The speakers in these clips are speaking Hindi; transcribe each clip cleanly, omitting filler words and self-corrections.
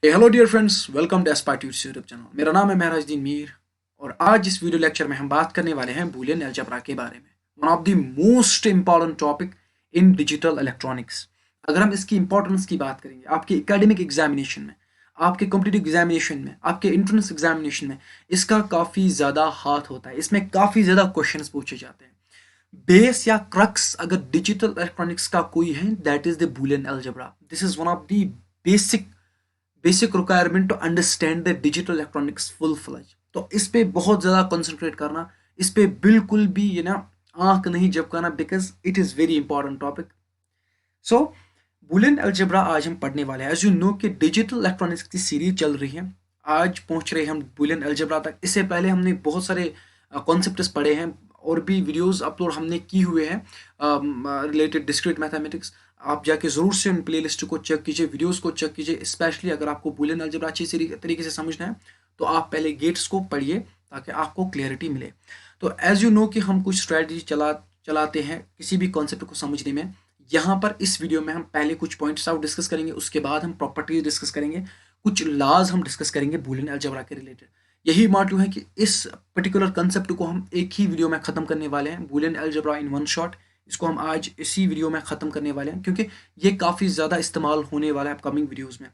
Hello dear friends, welcome to Aspire Tutors YouTube channel. मेरा नाम है महराजुद्दीन मीर और आज इस वीडियो लेक्चर में हम बात करने वाले हैं बूलियन अलजेब्रा के बारे में। One of the most important topic in digital electronics. अगर हम इसकी इंपॉर्टेंस की बात करेंगे आपके एकेडमिक एग्जामिनेशन में, आपके कॉम्पिटिटिव एग्जामिनेशन में, आपके एंट्रेंस एग्जामिनेशन में इसका काफ़ी ज़्यादा हाथ होता है। इसमें काफ़ी ज़्यादा क्वेश्चन पूछे जाते हैं। बेस या क्रक्स अगर डिजिटल इलेक्ट्रॉनिक्स का कोई है, that is the Boolean algebra. This is one of the basic requirement to understand the digital electronics full fledge. तो इस पे बहुत ज़्यादा कंसंट्रेट करना, इस पे बिल्कुल भी ये ना आंख नहीं झपकाना, because it is very important topic. So Boolean algebra आज हम पढ़ने वाले हैं। एज यू नो कि डिजिटल इलेक्ट्रॉनिक्स की सीरीज चल रही है, आज पहुंच रहे हैं हम बूलियन अलजेब्रा तक। इससे पहले हमने बहुत सारे कॉन्सेप्ट्स पढ़े हैं और भी वीडियोस अपलोड हमने की हुए हैं रिलेटेड डिस्क्रीट मैथमेटिक्स। आप जाके ज़रूर से उन प्ले लिस्ट को चेक कीजिए, वीडियोस को चेक कीजिए। स्पेशली अगर आपको बूलियन अलजेब्रा अच्छी तरीके से समझना है तो आप पहले गेट्स को पढ़िए ताकि आपको क्लियरिटी मिले। तो एज यू नो कि हम कुछ स्ट्रैटेजी चलाते हैं किसी भी कॉन्सेप्ट को समझने में। यहाँ पर इस वीडियो में हम पहले कुछ पॉइंट्स आउट डिस्कस करेंगे, उसके बाद हम प्रॉपर्टीज डिस्कस करेंगे, कुछ लॉज हम डिस्कस करेंगे बूलियन अलजेब्रा के रिलेटेड। यही मोटिव है कि इस पर्टिकुलर कंसेप्ट को हम एक ही वीडियो में ख़त्म करने वाले हैं, Boolean algebra in one shot. इसको हम आज इसी वीडियो में ख़त्म करने वाले हैं क्योंकि ये काफ़ी ज़्यादा इस्तेमाल होने वाला है अपकमिंग वीडियोज़ में।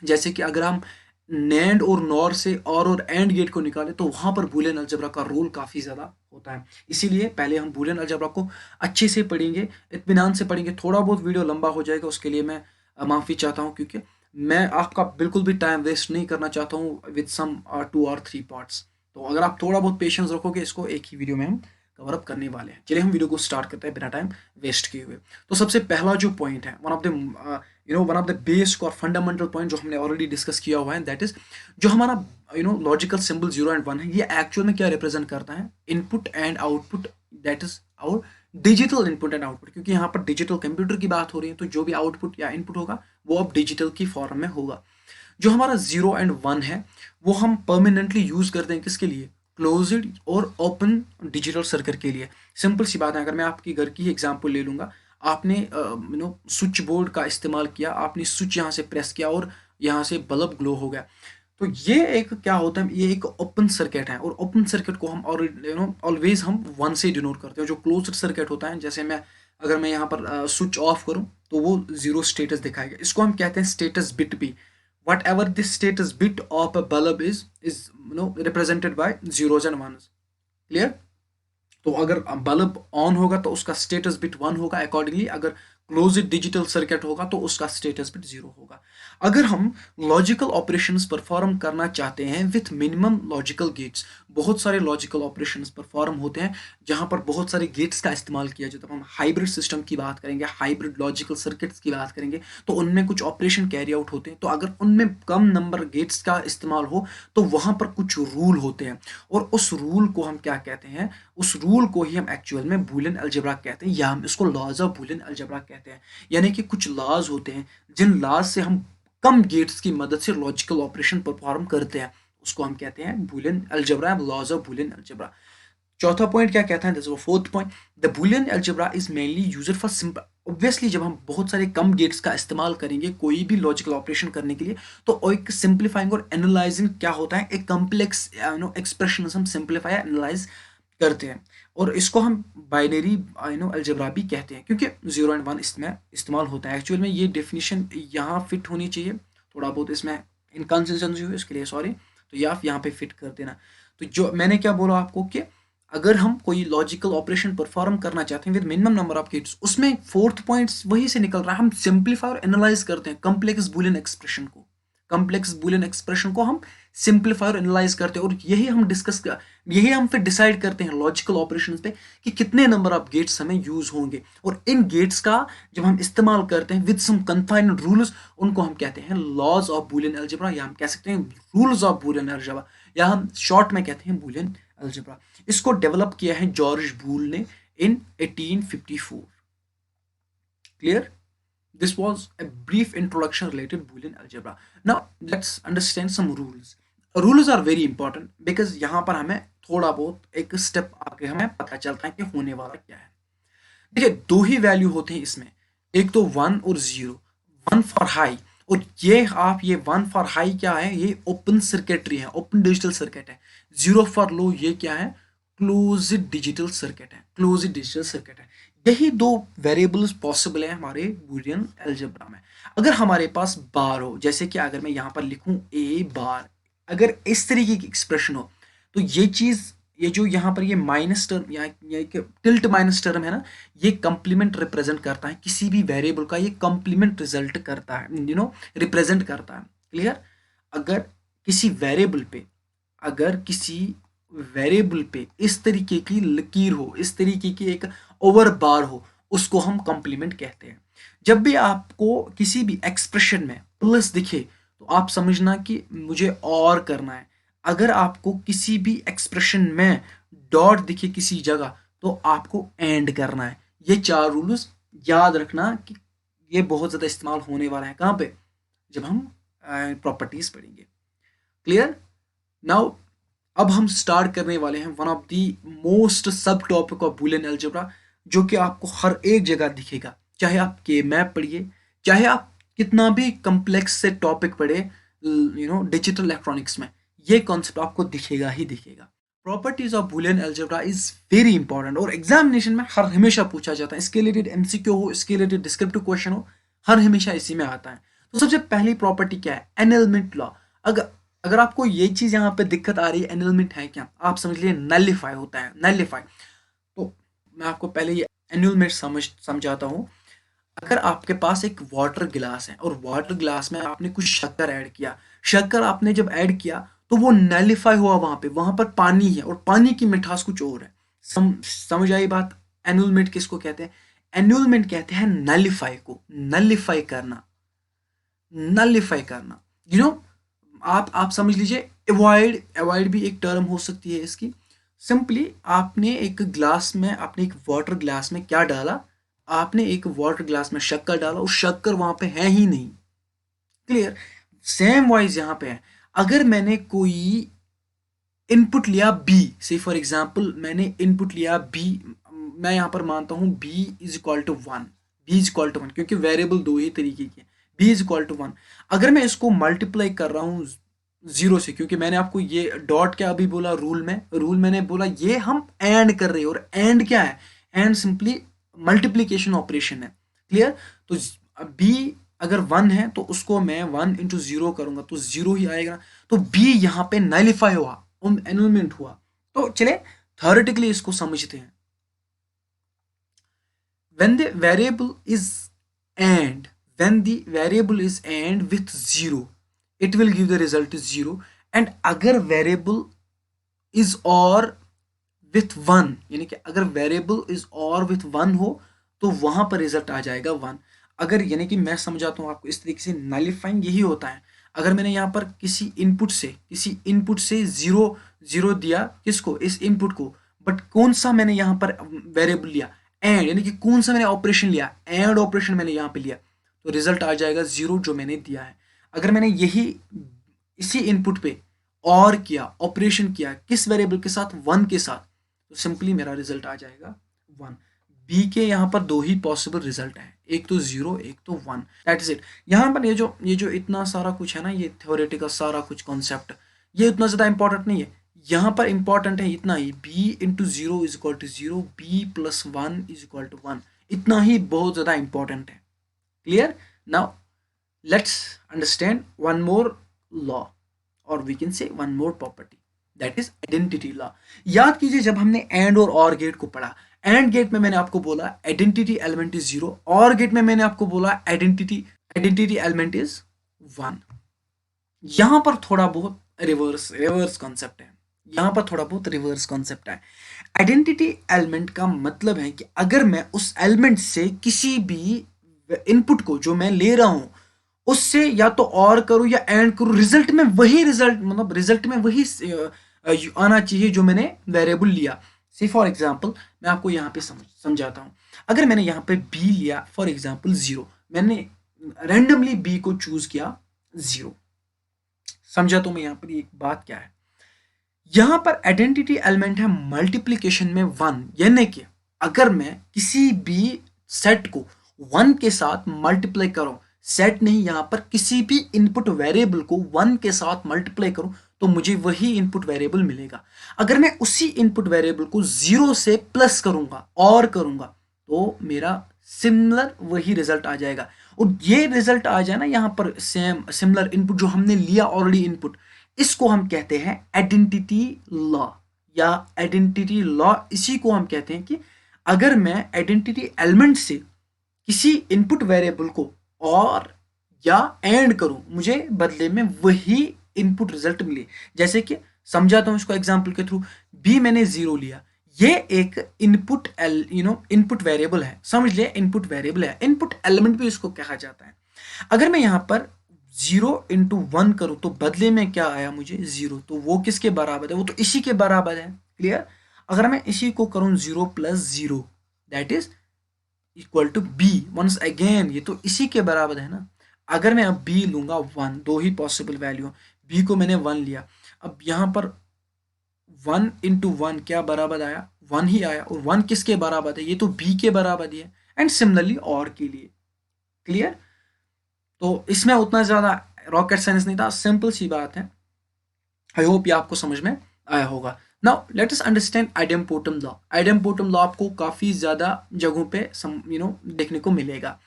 जैसे कि अगर हम नैंड और नॉर से और एंड गेट को निकालें तो वहाँ पर बूलियन अलजेब्रा का रोल काफ़ी ज़्यादा होता है। इसीलिए पहले हम बूलियन अलजेब्रा को अच्छे से पढ़ेंगे, इत्मीनान से पढ़ेंगे। थोड़ा बहुत वीडियो लंबा हो जाएगा, उसके लिए मैं माफ़ी चाहता हूँ क्योंकि मैं आपका बिल्कुल भी टाइम वेस्ट नहीं करना चाहता हूँ विद सम 2 और 3 पार्ट्स। तो अगर आप थोड़ा बहुत पेशेंस रखोगे, इसको एक ही वीडियो में हम कवर अप करने वाले हैं। चलिए हम वीडियो को स्टार्ट करते हैं बिना टाइम वेस्ट किए हुए। तो सबसे पहला जो पॉइंट है, वन ऑफ द बेसिक और फंडामेंटल पॉइंट जो हमने ऑलरेडी डिस्कस किया हुआ है, दैट इज जो हमारा लॉजिकल सिंबल 0 एंड 1 है, ये एक्चुअल में क्या रिप्रेजेंट करता है? Input and output, that is our digital input and output. क्योंकि यहाँ पर डिजिटल कंप्यूटर की बात हो रही है तो जो भी आउटपुट या इनपुट होगा वो अब डिजिटल की फॉर्म में होगा। जो हमारा 0 एंड 1 है वो हम परमानेंटली यूज करते हैं किसके लिए? क्लोज्ड और ओपन डिजिटल सर्किट के लिए। सिंपल सी बात है, अगर मैं आपकी घर की एग्जांपल ले लूंगा, आपने स्विच बोर्ड का इस्तेमाल किया, आपने स्विच यहाँ से प्रेस किया और यहाँ से बल्ब ग्लो हो गया। तो ये एक क्या होता है, ये एक ओपन सर्किट है और ओपन सर्किट को हम और ऑलवेज हम 1 से डिनोट करते हैं। जो क्लोज्ड सर्किट होता है, जैसे अगर मैं यहाँ पर स्विच ऑफ करूँ तो वो 0 स्टेटस दिखाएगा। इसको हम कहते हैं स्टेटस बिट भी। whatever this status bit of a bulb is represented by zeros and ones. Clear? तो अगर बल्ब ऑन होगा तो उसका स्टेटस बिट 1 होगा, अकॉर्डिंगली अगर क्लोज डिजिटल सर्किट होगा तो उसका स्टेटस बिट 0 होगा। अगर हम लॉजिकल ऑपरेशंस परफॉर्म करना चाहते हैं विथ मिनिमम लॉजिकल गेट्स, बहुत सारे लॉजिकल ऑपरेशंस परफॉर्म होते हैं जहां पर बहुत सारे गेट्स का इस्तेमाल किया जाता है। हम हाइब्रिड सिस्टम की बात करेंगे, हाइब्रिड लॉजिकल सर्किट्स की बात करेंगे, तो उनमें कुछ ऑपरेशन कैरी आउट होते हैं। तो अगर उनमें कम नंबर गेट्स का इस्तेमाल हो तो वहां पर कुछ रूल होते हैं और उस रूल को हम क्या कहते हैं? उस रूल को ही हम एक्चुअल में बूलियन अलजेब्रा कहते हैं, या हम इसको लॉज ऑफ बूलियन अलजेब्रा कहते हैं। यानी कि कुछ लॉज होते हैं जिन लॉज से हम कम गेट्स की मदद से लॉजिकल ऑपरेशन परफॉर्म करते हैं, उसको हम कहते हैं Boolean algebra, laws of Boolean algebra. चौथा पॉइंट क्या कहता है? This is fourth point, the Boolean algebra is mainly used for simple. Obviously जब हम बहुत सारे कम गेट्स का इस्तेमाल करेंगे कोई भी लॉजिकल ऑपरेशन करने के लिए, तो एक सिंप्लीफाइंग और एनालाइजिंग क्या होता है, एक कॉम्प्लेक्स एक्सप्रेशन हम सिंप्लीफाई एनालाइज करते हैं और इसको हम बाइनरी अलजेब्रा भी कहते हैं क्योंकि 0 एंड 1 इसमें इस्तेमाल होता है। एक्चुअल में ये डेफिनेशन यहाँ फिट होनी चाहिए, थोड़ा बहुत इसमें इनकन्सिस्टेंसी हुई, उसके लिए सॉरी। तो ये आप यहाँ पे फिट कर देना। तो जो मैंने क्या बोला आपको कि अगर हम कोई लॉजिकल ऑपरेशन परफॉर्म करना चाहते हैं with minimum number of gates, उसमें फोर्थ पॉइंट वही से निकल रहा है, हम सिंप्लीफाई और एनालाइज करते हैं कॉम्प्लेक्स बूलियन एक्सप्रेशन को। कॉम्प्लेक्स बूलियन एक्सप्रेशन को हम सिंप्लीफाई और एनालाइज करते हैं और यही हम फिर डिसाइड करते हैं लॉजिकल ऑपरेशंस पे कि कितने नंबर ऑफ गेट्स हमें यूज होंगे। और इन गेट्स का जब हम इस्तेमाल करते हैं विद सम कन्फाइंड रूल्स, उनको हम कहते हैं लॉज ऑफ बूलियन अलजेब्रा, या हम कह सकते हैं रूल्स ऑफ बूलियन अलजेब्रा, या हम शॉर्ट में कहते हैं बूलियन अलजेब्रा। इसको डेवलप किया है जॉर्ज बूल ने इन 1854। Clear? This was a brief introduction related Boolean algebra. Now let's understand some rules. Rules are very important because यहाँ पर हमें थोड़ा बहुत एक स्टेप आगे हमें पता चलता है कि होने वाला क्या है। देखिए, दो ही वैल्यू होते हैं इसमें, एक तो 1 और 0। 1 फॉर हाई और ये 1 फॉर हाई क्या है, ये ओपन सर्किटरी है, ओपन डिजिटल सर्किट है। 0 फॉर लो ये क्या है, क्लोज्ड डिजिटल सर्किट है, क्लोज्ड डिजिटल सर्किट है। यही दो वेरिएबल्स पॉसिबल है हमारे बूलियन अलजेब्रा में। अगर हमारे पास बार हो, जैसे कि अगर मैं यहाँ पर लिखूं ए बार, अगर इस तरीके की एक्सप्रेशन हो, तो ये चीज, ये जो यहाँ पर ये माइनस टर्म या टिल्ट माइनस टर्म है ना, ये कंप्लीमेंट रिप्रेजेंट करता है किसी भी वेरिएबल का, ये कंप्लीमेंट रिजल्ट करता है, रिप्रेजेंट करता है। क्लियर? अगर किसी वेरिएबल पे, अगर किसी वेरिएबल पे इस तरीके की लकीर हो, इस तरीके की एक ओवर बार हो, उसको हम कंप्लीमेंट कहते हैं। जब भी आपको किसी भी एक्सप्रेशन में प्लस दिखे तो आप समझना कि मुझे और करना है। अगर आपको किसी भी एक्सप्रेशन में डॉट दिखे किसी जगह तो आपको एंड करना है। ये 4 रूल्स याद रखना कि ये बहुत ज़्यादा इस्तेमाल होने वाला है कहाँ पे, जब हम प्रॉपर्टीज पढ़ेंगे। क्लियर? नाउ अब हम स्टार्ट करने वाले हैं वन ऑफ द मोस्ट सब टॉपिक ऑफ बूलियन अलजेब्रा, जो कि आपको हर एक जगह दिखेगा, चाहे आप के मैप पढ़िए, चाहे आप कितना भी कम्प्लेक्स से टॉपिक पढ़े डिजिटल इलेक्ट्रॉनिक्स में, ये कॉन्सेप्ट आपको दिखेगा ही दिखेगा। Properties of Boolean algebra is very important और एग्जामिनेशन में हर हमेशा पूछा जाता है। इसके रिलेटेड एमसीक्यू हो, इसके रिलेटेड डिस्क्रिप्टिव क्वेश्चन हो, हर हमेशा इसी में आता है। तो सबसे पहली प्रॉपर्टी क्या है, एनलमेंट लॉ। अगर अगर आपको ये चीज यहाँ पे दिक्कत आ रही है, एनलमेंट है क्या, आप समझ लीजिए नलिफाई होता है, नलिफाई। तो मैं आपको पहले ये एनलमेंट समझाता हूँ। अगर आपके पास एक वाटर गिलास है और वाटर गिलास में आपने कुछ शक्कर ऐड किया, शक्कर आपने जब ऐड किया तो वो नलिफाई हुआ, वहां पर पानी है और पानी की मिठास कुछ और है। समझ आई बात? एनुलमेंट किसको कहते हैं? एनुलमेंट कहते हैं नलिफाई को, नलिफाई करना, नलिफाई करना। आप समझ लीजिए अवॉइड, अवॉइड भी एक टर्म हो सकती है इसकी। सिंपली आपने एक ग्लास में, आपने एक वाटर ग्लास में क्या डाला, आपने एक वाटर ग्लास में शक्कर डाला और शक्कर वहां पे है ही नहीं। क्लियर? सेम वाइज यहां पे है। अगर मैंने कोई इनपुट लिया बी, से फॉर एग्जांपल मैंने इनपुट लिया बी, मैं यहां पर मानता हूं B is equal to 1, B is equal to 1, क्योंकि वेरिएबल दो ही तरीके के, बी इज इक्वल टू 1। अगर मैं इसको मल्टीप्लाई कर रहा हूं 0 से, क्योंकि मैंने आपको ये डॉट क्या अभी बोला, रूल मैंने बोला ये हम एंड कर रहे हैं, और एंड क्या है, एंड सिंपली मल्टीप्लीकेशन ऑपरेशन है। क्लियर? तो बी अगर 1 है तो उसको मैं 1 इंटू 0 करूंगा तो 0 ही आएगा। तो बी यहां पे नलिफाई हुआ, एनुलमेंट हुआ। तो चले थ्योरेटिकली इसको समझते हैं। when the variable is and when the variable is and with 0, it will give the result is 0। and अगर variable is or with 1, यानी कि अगर वेरिएबल इज और विथ 1 हो तो वहां पर रिजल्ट आ जाएगा 1। अगर, यानी कि मैं समझाता हूं आपको इस तरीके से, नलिफाइंग यही होता है। अगर मैंने यहाँ पर किसी इनपुट से 0 दिया, किसको, इस इनपुट को, बट कौन सा मैंने यहाँ पर वेरिएबल लिया, एंड, यानी कि कौन सा मैंने ऑपरेशन लिया, एंड ऑपरेशन मैंने यहाँ पे लिया, तो रिजल्ट आ जाएगा 0 जो मैंने दिया है। अगर मैंने इसी इनपुट पे और किया, ऑपरेशन किया, किस वेरिएबल के साथ, 1 के साथ, तो सिंपली मेरा रिजल्ट आ जाएगा 1। बी के यहाँ पर दो ही पॉसिबल रिजल्ट है, एक तो 0, एक तो 1। That is it. यहाँ पर ये जो इतना सारा कुछ है ना, ये थ्योरेटिकल सारा कुछ कॉन्सेप्ट, ये उतना ज़्यादा इंपॉर्टेंट नहीं है। यहाँ पर इंपॉर्टेंट है इतना ही, B into 0 is equal to 0, B plus 1 is equal to 1, इतना ही बहुत ज़्यादा इंपॉर्टेंट है। Clear? Now let's understand one more law, और we can say one more property, that is identity law. याद कीजिए जब हमने एंड और गेट को पढ़ा, एंड गेट में मैंने आपको बोला आइडेंटिटी एलिमेंट इज 0, और गेट में मैंने आपको बोला आइडेंटिटी एलिमेंट इज 1। यहां पर थोड़ा बहुत रिवर्स कॉन्सेप्ट है, यहां पर थोड़ा बहुत रिवर्स कॉन्सेप्ट है। आइडेंटिटी एलिमेंट का मतलब है कि अगर मैं उस एलिमेंट से किसी भी इनपुट को जो मैं ले रहा हूं उससे या तो और करूं या एंड करूं, रिजल्ट में वही रिजल्ट, मतलब रिजल्ट में वही आना चाहिए जो मैंने वेरिएबल लिया। से फॉर एग्जांपल मैं आपको यहाँ पे समझाता हूँ। अगर मैंने यहाँ पे बी लिया फॉर एग्जांपल 0, मैंने रैंडमली बी को चूज किया 0, समझा? तो मैं यहाँ पर एक बात क्या है, यहाँ पर आइडेंटिटी एलिमेंट है मल्टीप्लीकेशन में 1, यानी कि अगर मैं किसी भी सेट को 1 के साथ मल्टीप्लाई करूं, सेट नहीं, यहाँ पर किसी भी इनपुट वेरिएबल को 1 के साथ मल्टीप्लाई करूं तो मुझे वही इनपुट वेरिएबल मिलेगा। अगर मैं उसी इनपुट वेरिएबल को 0 से प्लस करूंगा और करूंगा तो मेरा सिमिलर वही रिजल्ट आ जाएगा। और ये रिजल्ट आ जाए ना यहाँ पर सेम सिमिलर इनपुट जो हमने लिया ऑलरेडी इनपुट, इसको हम कहते हैं आइडेंटिटी लॉ या आइडेंटिटी लॉ। इसी को हम कहते हैं कि अगर मैं आइडेंटिटी एलिमेंट से किसी इनपुट वेरिएबल को और या एंड करूं, मुझे बदले में वही इनपुट रिजल्ट मिले। जैसे कि समझाता हूं इसको एग्जांपल के थ्रू। बी मैंने 0 लिया, ये एक इनपुट इनपुट वेरिएबल है, समझ लिया, इनपुट वेरिएबल है, इनपुट एलिमेंट भी इसको कहा जाता है। अगर मैं यहाँ पर 0 इंटू 1 करूं तो बदले में क्या आया मुझे 0, तो वो किसके बराबर है, वो तो इसी के बराबर है। क्लियर। अगर मैं इसी को करूं 0 plus 0 that is equal to B, once again ये तो इसी के बराबर है ना। अगर मैं अब बी लूंगा 1, दो ही पॉसिबल वैल्यू, बी को मैंने 1 लिया, अब यहां पर 1 इंटू 1 क्या बराबर आया, 1 ही आया। और 1 किसके बराबर है, ये तो बी के बराबर ही है। एंड सिमिलरली और के लिए। क्लियर। तो इसमें उतना ज्यादा रॉकेट साइंस नहीं था, सिंपल सी बात है। आई होप ये आपको समझ में आया होगा। Now let us understand idempotent law. Idempotent law आपको काफी ज्यादा जगहों पे देखने को मिलेगा।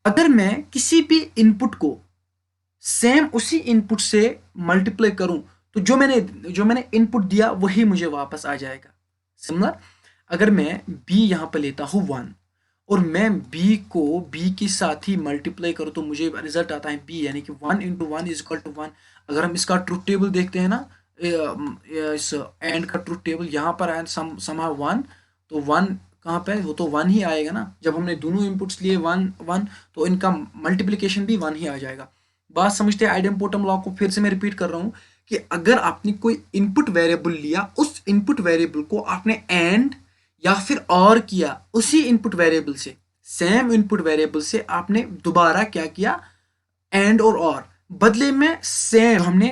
अगर मैं किसी भी इनपुट को सेम उसी इनपुट से मल्टीप्लाई करूं तो जो मैंने इनपुट दिया वही मुझे वापस आ जाएगा। सिमिलर, अगर मैं b यहां पर लेता हूं 1 और मैं b को b के साथ ही मल्टीप्लाई करूं तो मुझे रिजल्ट आता है b, यानी कि 1 इंटू 1 इज इक्वल टू 1। अगर हम इसका ट्रुथ टेबल देखते हैं ना, इस एंड का ट्रुथ टेबल, यहाँ पर आया समा 1, तो 1 कहाँ पे, वो तो 1 ही आएगा ना। जब हमने दोनों इनपुट्स लिए 1 1 तो इनका मल्टीप्लिकेशन भी 1 ही आ जाएगा। बात समझते हैं आइडेम्पोटम लॉ को। फिर से मैं रिपीट कर रहा हूँ कि अगर आपने कोई इनपुट वेरिएबल लिया, उस इनपुट वेरिएबल को आपने एंड या फिर और किया, उसी इनपुट वेरिएबल से, सेम इनपुट वेरिएबल से आपने दोबारा क्या किया, एंड और बदले में सेम हमने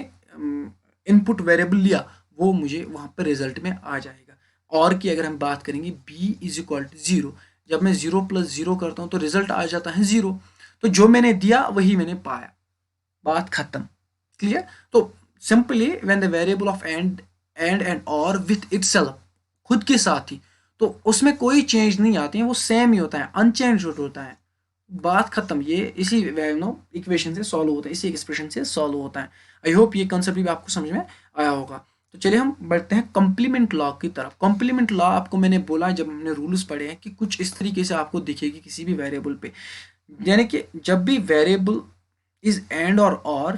इनपुट वेरिएबल लिया, वो मुझे वहां पर रिजल्ट में आ जाएगा। और की अगर हम बात करेंगे b इज इक्वल टू 0, जब मैं 0 प्लस 0 करता हूं तो रिजल्ट आ जाता है 0। तो जो मैंने दिया वही मैंने पाया, बात खत्म। क्लियर। तो simply when the variable of and और विथ इटसेल्फ, खुद के साथ ही, तो उसमें कोई चेंज नहीं आती है, वो सेम ही होता है, अनचेंज होता है। बात खत्म। ये इसी इक्वेशन से सॉल्व होता है, इसी एक्सप्रेशन से सॉल्व होता है। आई होप ये कंसेप्ट भी आपको समझ में आया होगा। तो चलिए हम बढ़ते हैं कॉम्प्लीमेंट लॉ की तरफ। कॉम्प्लीमेंट लॉ आपको मैंने बोला जब हमने रूल्स पढ़े हैं कि कुछ इस तरीके से आपको दिखेगी किसी भी वेरिएबल पे, यानी कि जब भी variable is and or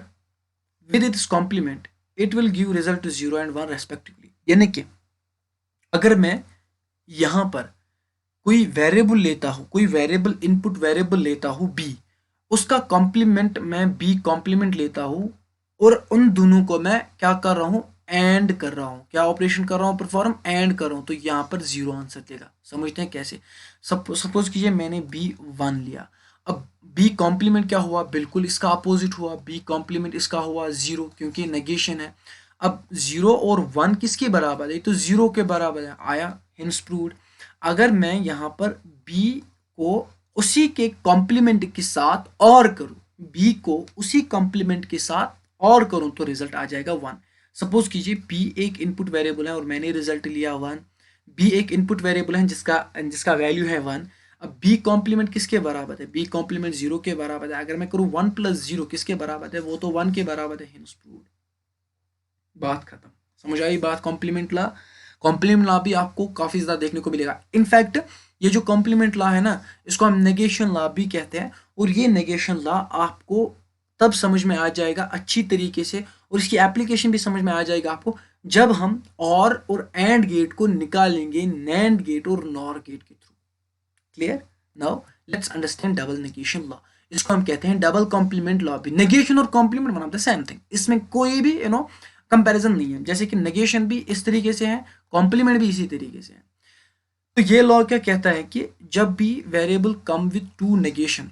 with its complement it will give result to 0 and 1 respectively। यानी कि अगर मैं यहां पर कोई वेरिएबल लेता हूं, कोई वेरिएबल इनपुट वेरिएबल लेता हूं b, उसका कॉम्प्लीमेंट मैं b कॉम्प्लीमेंट लेता हूं और उन दोनों को मैं क्या कर रहा हूं, एंड कर रहा हूं। क्या ऑपरेशन कर रहा हूं, परफॉर्म एंड कर रहा हूं, तो यहां पर 0 आंसर देगा। समझते हैं कैसे। सपोज कीजिए मैंने b 1 लिया, अब b कॉम्प्लीमेंट क्या हुआ, बिल्कुल इसका अपोजिट हुआ। b कॉम्प्लीमेंट इसका हुआ 0, क्योंकि नेगेशन है। अब 0 और 1 किसके बराबर है, तो 0 के बराबर है, आया हिंस प्रूव्ड। अगर मैं यहाँ पर b को उसी के कॉम्प्लीमेंट के साथ और करूं, b को उसी कॉम्प्लीमेंट के साथ और करूं तो रिजल्ट आ जाएगा 1। सपोज कीजिए b एक इनपुट वेरिएबल है और मैंने रिजल्ट लिया 1। b एक इनपुट वेरिएबल है जिसका वैल्यू है 1। अब b कॉम्प्लीमेंट किसके बराबर है, b कॉम्प्लीमेंट 0 के बराबर है। अगर मैं करूं 1 प्लस 0 किसके बराबर है, वो तो 1 के बराबर है, हिंस प्रूव्ड। बात खत्म। समझ आई बात। कॉम्प्लीमेंट लॉ भी आपको काफी ज्यादा देखने को मिलेगा। इनफैक्ट ये जो कॉम्प्लीमेंट लॉ है ना, इसको हम नेगेशन लॉ भी कहते हैं। और ये नेगेशन लॉ आपको तब समझ में आ जाएगा अच्छी तरीके से, और इसकी एप्लीकेशन भी समझ में आ जाएगा आपको जब हम और एंड गेट को निकालेंगे नैंड गेट और नॉर गेट के थ्रू। Clear. Now let's understand double negation law. इसको हम कहते हैं डबल कॉम्प्लीमेंट लॉ भी। नेगेशन और complement one of the same thing, इसमें कोई भी कंपैरिजन नहीं है। जैसे कि नेगेशन भी इस तरीके से है, कॉम्प्लीमेंट भी इसी तरीके से है। तो ये लॉ क्या कहता है कि जब भी variable come with two negation,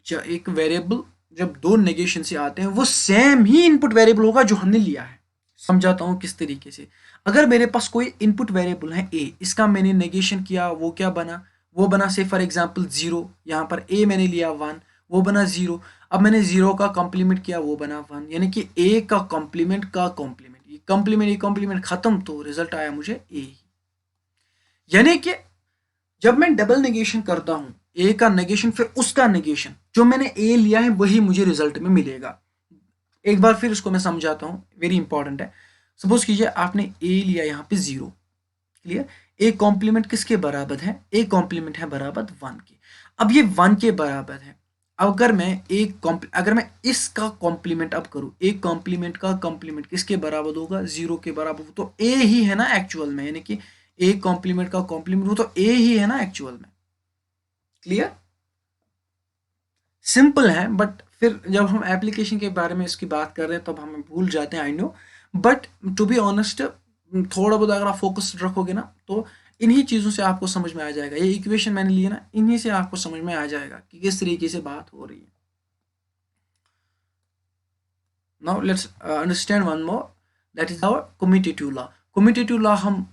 एक वेरिएबल जब दो नेगेशन से आते हैं वो सेम ही इनपुट वेरिएबल होगा जो हमने लिया है। समझाता हूं किस तरीके से। अगर मेरे पास कोई इनपुट वेरिएबल है a, इसका मैंने नेगेशन किया, वो क्या बना, वो बना से फॉर एग्जांपल 0, यहाँ पर ए मैंने लिया 1, वो बना 0। अब मैंने 0 का कॉम्प्लीमेंट किया, वो बना 1, यानी कि ए का कॉम्प्लीमेंट का कॉम्प्लीमेंट, ये कॉम्प्लीमेंट खत्म, तो रिजल्ट आया मुझे ए ही। यानी कि जब मैं डबल नेगेशन करता हूं, ए का नेगेशन फिर उसका नेगेशन, जो मैंने ए लिया है वही मुझे रिजल्ट में मिलेगा। एक बार फिर इसको मैं समझाता हूं, वेरी इंपॉर्टेंट है। सपोज कीजिए आपने ए लिया यहाँ पे 0, क्लियर। ए कॉम्प्लीमेंट किसके बराबर है? ए कॉम्प्लीमेंट है बराबर 1 के। अब ये 1 के बराबर है। अगर मैं इसका कॉम्प्लीमेंट अब करूं, ए कॉम्प्लीमेंट का कॉम्प्लीमेंट किसके बराबर होगा? 0 के बराबर। तो ए ही है ना एक्चुअल में, यानी कि ए कॉम्प्लीमेंट का कॉम्प्लीमेंट, वो तो ए ही है ना एक्चुअल में। क्लियर? सिंपल है, बट फिर जब हम एप्लीकेशन के बारे में इसकी बात कर रहे हैं तब हमें भूल जाते हैं, I know. But to be honest, थोड़ा बहुत अगर आप फोकस रखोगे ना तो इन्हीं चीज़ों से आपको समझ में आ जाएगा। ये इक्वेशन मैंने लिए ना, इन्हीं से आपको समझ में आ जाएगा कि किस तरीके से बात हो रही है। Now let's understand one more, that is our commutative law. Commutative law हम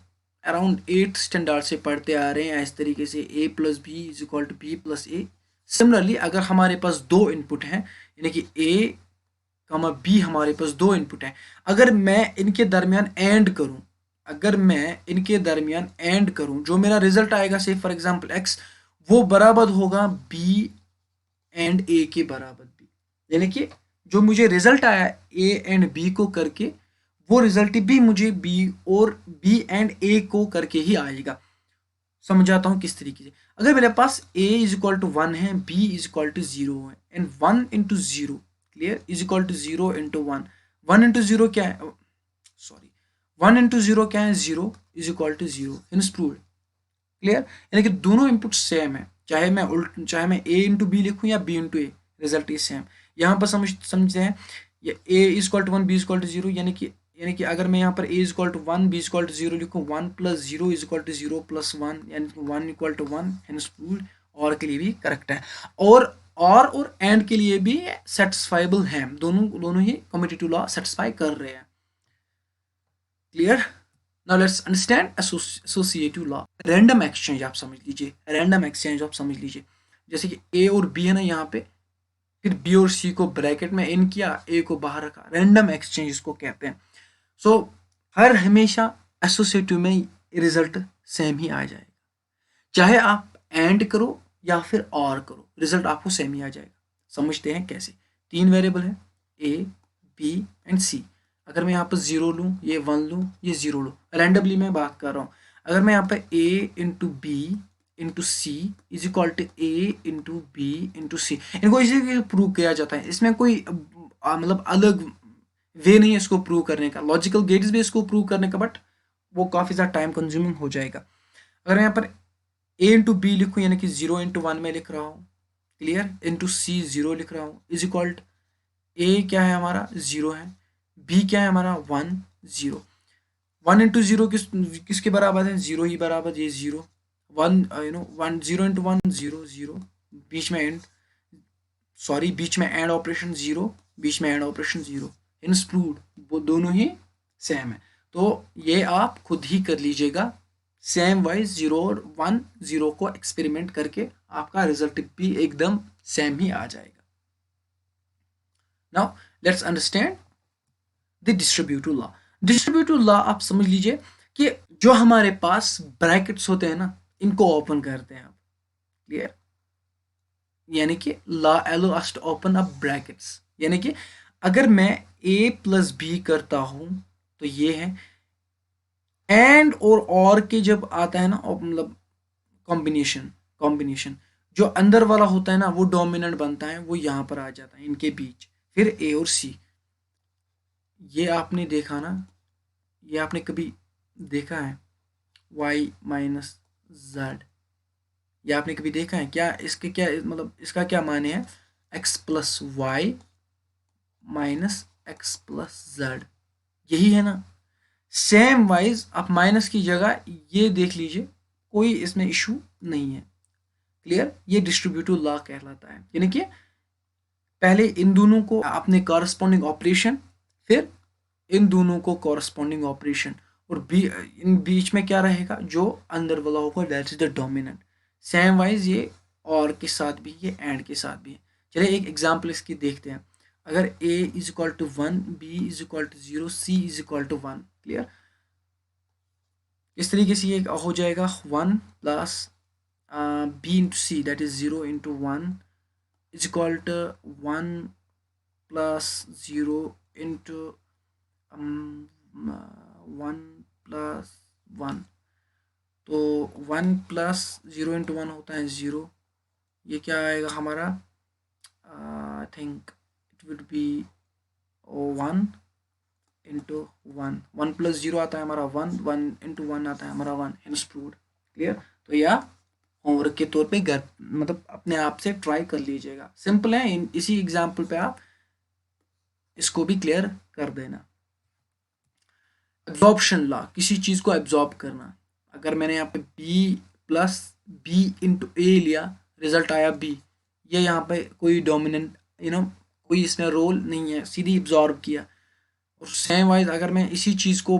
अराउंड 8th स्टैंडर्ड से पढ़ते आ रहे हैं इस तरीके से, a plus B is equal to B plus A. Similarly अगर हमारे पास दो इनपुट हैं, यानी कि a कमा बी, हमारे पास दो इनपुट हैं, अगर मैं इनके दरमियान एंड करूं, जो मेरा रिजल्ट आएगा, से फॉर एग्जांपल x, वो बराबर होगा b एंड a के बराबर भी। यानी कि जो मुझे रिजल्ट आया a एंड b को करके, वो रिजल्ट भी मुझे b और b एंड a को करके ही आएगा। समझाता हूँ किस तरीके से। अगर मेरे पास a इज इक्वल टू 1 है, b इज इक्वल टू 0 है, and 1 into 0, clear, is equal to 0 into 1। 1 into 0 क्या है? सॉरी, 1 इंटू 0 क्या है? 0 is equal to 0, hence proved. Clear? यानी कि दोनों इनपुट सेम है, चाहे मैं a इंटू बी लिखूँ या b into A, result is same. यहाँ पर समझते हैं, ये a is equal to 1, b is equal to 0, यानी कि अगर मैं यहाँ पर a is equal to 1, b is equal to 0 लिखूँ, 1 plus 0 is equal to 0 plus 1, यानी कि 1 इक्वल टू 1, हेंस प्रूव्ड। और के लिए भी करेक्ट है, और एंड के लिए भी सेटिस्फाइबल है। दोनों ही कम्यूटेटिव लॉ सेटिस्फाई कर रहे हैं। Clear? Now let's understand associative law. Random exchange आप समझ लीजिए, जैसे कि ए और बी है ना यहाँ पे, फिर बी और सी को ब्रैकेट में इन किया, ए को बाहर रखा, रैंडम एक्सचेंज इसको कहते हैं। सो हर हमेशा एसोसिएटिव में रिजल्ट सेम ही आ जाएगा, चाहे आप एंड करो या फिर और करो, रिजल्ट आपको सेम ही आ जाएगा। समझते हैं कैसे। 3 वेरिएबल है, ए बी एंड सी। अगर मैं यहाँ पर 0 लूँ, ये 1 लूँ, ये 0 लूँ, रैंडमली मैं बात कर रहा हूँ। अगर मैं यहाँ पर A into B into C is equal to A into B into C, इनको इसी प्रूव किया जाता है। इसमें कोई मतलब अलग वे नहीं है इसको प्रूव करने का, लॉजिकल गेट्स भी इसको प्रूव करने का, बट वो काफ़ी ज़्यादा टाइम कंज्यूमिंग हो जाएगा। अगर यहाँ पर a इंटू बी लिखूँ, यानी कि 0 इंटू 1 में लिख रहा हूँ, क्लियर, इंटू सी 0 लिख रहा हूँ, इज इक्वल ए क्या है हमारा? 0 है, बी क्या है हमारा? 1 0। 1 इंटू 0 किसके बराबर है? 0 ही बराबर, ये 0 1 1 0 इंटू 1 0 0, बीच में एंड ऑपरेशन 0, बीच में एंड ऑपरेशन 0, हिंस प्रूव्ड, वो दोनों ही सेम है। तो ये आप खुद ही कर लीजिएगा, सेम वाइज 0 और 1 0 को एक्सपेरिमेंट करके आपका रिजल्ट भी एकदम सेम ही आ जाएगा। Now let's understand the distributive law. Distributive law आप समझ लीजिए कि जो हमारे पास ब्रैकेट्स होते हैं ना, इनको ओपन करते हैं आप, क्लियर, यानी कि law allows us to open up brackets. यानी कि अगर मैं a प्लस बी करता हूं तो ये है, एंड और के जब आता है ना, मतलब कॉम्बिनेशन जो अंदर वाला होता है ना, वो डोमिनेंट बनता है, वो यहाँ पर आ जाता है इनके बीच, फिर a और c। ये आपने देखा ना, ये आपने कभी देखा है y माइनस जेड, ये आपने कभी देखा है क्या? इसके क्या मतलब, इसका क्या माने है? x plus Y minus X plus Z, यही है ना। सेम वाइज आप माइनस की जगह ये देख लीजिए, कोई इसमें इशू नहीं है। क्लियर? ये डिस्ट्रीब्यूटिव लॉ कहलाता है। यानी कि पहले इन दोनों को अपने कॉरस्पॉन्डिंग ऑपरेशन, फिर इन दोनों को कॉरस्पॉन्डिंग ऑपरेशन, और इन बीच में क्या रहेगा? जो अंदर वाला होगा, that is the dominant. Same wise ये और के साथ भी, ये एंड के साथ भी है। चलिए एक एग्जांपल इसकी देखते हैं। अगर a is equal to 1, b is equal to 0, c is equal to 1। Clear? इस तरीके से ये हो जाएगा 1 plus b into C, that is 0 into 1 is equal to 1 plus 0 into 1 plus 1। तो 1 प्लस 0 इंटू 1 होता है 0। ये क्या आएगा हमारा? I think it would be 1 into 1। 1 plus 0 आता है हमारा 1, 1 इंटू 1 आता है हमारा 1। Hence proved. क्लियर? तो या होमवर्क के तौर पे घर मतलब अपने आप से ट्राई कर लीजिएगा। सिंपल है, इसी एग्जाम्पल पे आप इसको भी क्लियर कर देना। एब्जॉर्प्शन लॉ, किसी चीज़ को एब्जॉर्ब करना। अगर मैंने यहाँ पे b प्लस बी इंटू ए लिया, रिजल्ट आया b, ये यहाँ पे कोई डोमिनेंट कोई इसमें रोल नहीं है, सीधी एब्जॉर्ब किया। और सेम वाइज अगर मैं इसी चीज़ को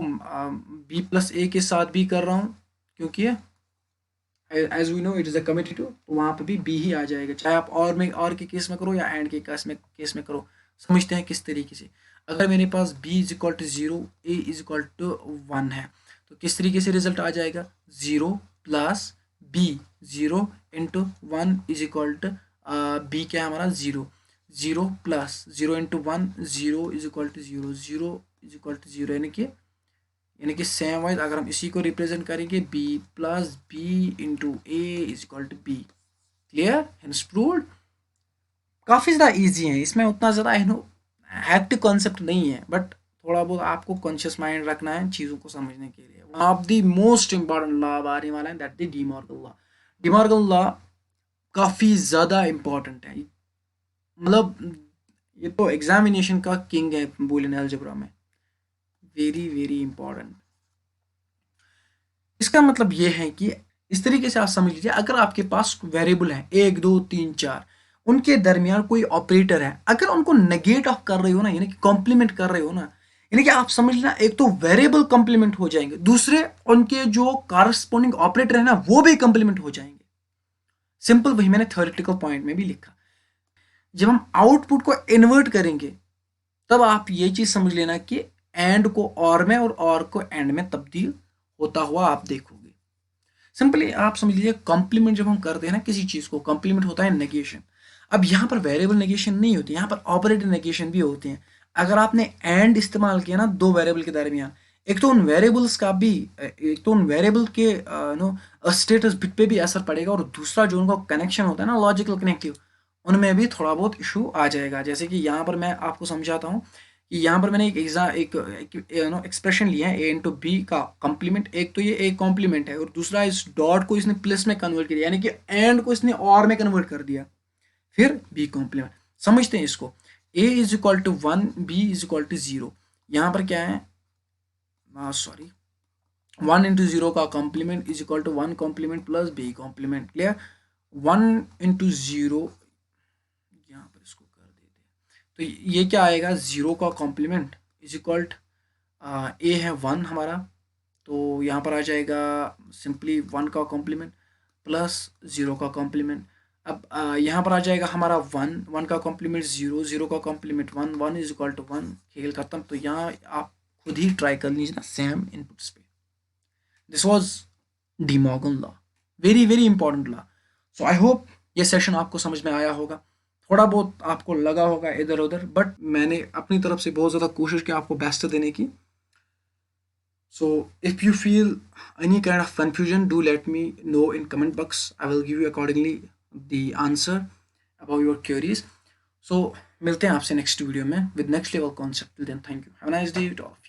b प्लस ए के साथ भी कर रहा हूँ, क्योंकि as we know it is a commutative, तो वहाँ पे भी b ही आ जाएगा, चाहे आप और के केस में करो या एंड के केस में करो। समझते हैं किस तरीके से। अगर मेरे पास b is equal to 0, a is equal to 1 है, तो किस तरीके से रिजल्ट आ जाएगा? 0 plus b, 0 into 1 is equal to b क्या है हमारा? 0। 0 plus 0 into 1, 0 is equal to 0, 0 is equal to 0, यानी कि सेम वाइज अगर हम इसी को रिप्रेजेंट करेंगे b plus B into A is equal to b। Clear? Hence proved. काफ़ी ज़्यादा ईजी है, इसमें उतना ज़्यादा हैक्टिक कॉन्सेप्ट नहीं है, बट थोड़ा बहुत आपको कॉन्शियस माइंड रखना है चीज़ों को समझने के लिए। One of the most important law अब आने वाला है, that the De Morgan law. De Morgan law काफ़ी ज़्यादा इम्पॉर्टेंट है, मतलब ये तो एग्जामिनेशन का किंग है बूलियन अलजेब्रा में। Very very important. इसका मतलब ये है कि इस तरीके से आप समझ लीजिए, अगर आपके पास वेरिएबल है 1 2 3 4, उनके दरमियान कोई ऑपरेटर है, अगर उनको नेगेट ऑफ कर रहे हो ना, यानी कि कॉम्प्लीमेंट कर रहे हो ना, यानी कि आप समझ लेना एक तो वेरिएबल कॉम्प्लीमेंट हो जाएंगे, दूसरे उनके जो कारस्पोंडिंग ऑपरेटर है ना वो भी कॉम्प्लीमेंट हो जाएंगे। सिंपल वही मैंने थ्योरेटिकल पॉइंट में भी लिखा। जब हम आउटपुट को इन्वर्ट करेंगे तब आप ये चीज समझ लेना कि एंड को और में और को एंड में तब्दील होता हुआ आप देखोगे। सिंपली आप समझ लीजिए, कॉम्प्लीमेंट जब हम करते हैं ना किसी चीज को, कॉम्प्लीमेंट होता है नेगेशन। अब यहाँ पर वेरिएबल नेगेशन नहीं होती, यहाँ पर ऑपरेटर नेगेशन भी होते हैं। अगर आपने एंड इस्तेमाल किया ना दो वेरिएबल के दरमियान, एक तो उन वेरिएबल्स का भी, एक तो उन वेरिएबल के स्टेटस बिट पे भी असर पड़ेगा, और दूसरा जो उनका कनेक्शन होता है ना लॉजिकल कनेक्टिव, उनमें भी थोड़ा बहुत इशू आ जाएगा। जैसे कि यहाँ पर मैं आपको समझाता हूँ कि यहाँ पर मैंने एक एक्सप्रेशन लिया है, ए इंटू बी का कॉम्प्लीमेंट। एक तो ये एक कॉम्प्लीमेंट है, और दूसरा इस डॉट को इसने प्लस में कन्वर्ट किया, यानी कि एंड को इसने और में कन्वर्ट कर दिया, फिर बी कॉम्प्लीमेंट। समझते हैं इसको। A is equal to 1, B is equal to 0। यहाँ पर क्या है? सॉरी, 1 इंटू 0 का complement is equal to 1 complement plus B complement. Clear? 1 into 0, यहाँ पर इसको कर देते हैं, तो ये क्या आएगा? 0 का कॉम्प्लीमेंट इज इक्वल ए है 1 हमारा, तो यहाँ पर आ जाएगा सिंपली 1 का कॉम्प्लीमेंट प्लस 0 का कॉम्प्लीमेंट। अब यहाँ पर आ जाएगा हमारा 1, 1 का कॉम्प्लीमेंट 0, 0 का कॉम्प्लीमेंट 1, 1 इज इक्वल टू 1। खेल खत्म। तो यहाँ आप खुद ही ट्राई कर लीजिए ना सेम इनपुट्स पे। This was De Morgan law, very very important law. So I hope ये सेशन आपको समझ में आया होगा, थोड़ा बहुत आपको लगा होगा इधर उधर, बट मैंने अपनी तरफ से बहुत ज़्यादा कोशिश की आपको बेस्ट देने की। So if you feel any kind of confusion, do let me know in comment box. I will give you accordingly the answer about your queries. So मिलते हैं आपसे नेक्स्ट वीडियो में with next level concept. Till then, thank you. Have a nice day to all.